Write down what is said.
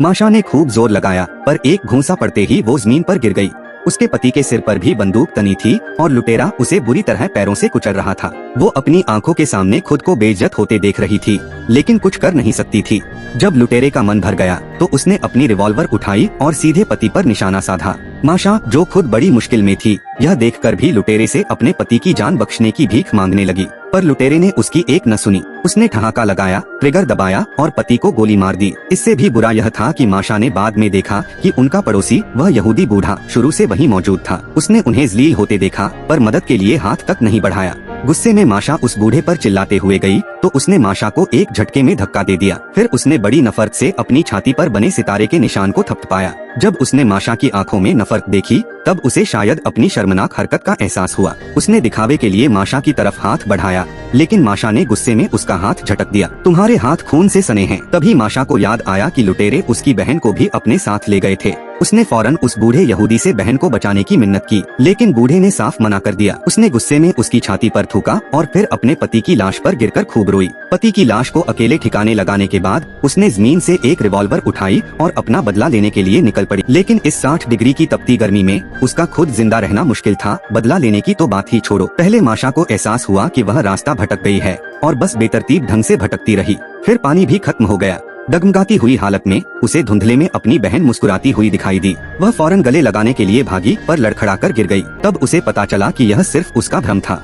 माशा ने खूब जोर लगाया पर एक घूंसा पड़ते ही वो जमीन पर गिर गई। उसके पति के सिर पर भी बंदूक तनी थी और लुटेरा उसे बुरी तरह पैरों से कुचल रहा था। वो अपनी आंखों के सामने खुद को बेइज्जत होते देख रही थी, लेकिन कुछ कर नहीं सकती थी। जब लुटेरे का मन भर गया तो उसने अपनी रिवॉल्वर उठाई और सीधे पति पर निशाना साधा। माशा, जो खुद बड़ी मुश्किल में थी, यह देखकर भी लुटेरे से अपने पति की जान बख्शने की भीख मांगने लगी, पर लुटेरे ने उसकी एक न सुनी। उसने ठहाका लगाया, ट्रिगर दबाया और पति को गोली मार दी। इससे भी बुरा यह था कि माशा ने बाद में देखा कि उनका पड़ोसी, वह यहूदी बूढ़ा, शुरू से वहीं मौजूद था। उसने उन्हें जलील होते देखा पर मदद के लिए हाथ तक नहीं बढ़ाया। गुस्से में माशा उस बूढ़े पर चिल्लाते हुए गई तो उसने माशा को एक झटके में धक्का दे दिया। फिर उसने बड़ी नफरत से अपनी छाती पर बने सितारे के निशान को थपथपाया। जब उसने माशा की आंखों में नफरत देखी तब उसे शायद अपनी शर्मनाक हरकत का एहसास हुआ। उसने दिखावे के लिए माशा की तरफ हाथ बढ़ाया, लेकिन माशा ने गुस्से में उसका हाथ झटक दिया। तुम्हारे हाथ खून से सने हैं। तभी माशा को याद आया कि लुटेरे उसकी बहन को भी अपने साथ ले गए थे। उसने फौरन उस बूढ़े यहूदी से बहन को बचाने की मिन्नत की, लेकिन बूढ़े ने साफ मना कर दिया। उसने गुस्से में उसकी छाती पर थूका और फिर अपने पति की लाश पर गिरकर खूब रोई। पति की लाश को अकेले ठिकाने लगाने के बाद उसने जमीन से एक रिवॉल्वर उठाई और अपना बदला लेने के लिए निकल पड़ी। लेकिन इस 60 डिग्री की तपती गर्मी में उसका खुद जिंदा रहना मुश्किल था, बदला लेने की तो बात ही छोड़ो। पहले माशा को एहसास हुआ कि वह रास्ता भटक गई है और बस बेतरतीब ढंग से भटकती रही। फिर पानी भी खत्म हो गया। डगमगाती हुई हालत में उसे धुंधले में अपनी बहन मुस्कुराती हुई दिखाई दी। वह फौरन गले लगाने के लिए भागी पर लड़खड़ाकर गिर गई। तब उसे पता चला कि यह सिर्फ उसका भ्रम था।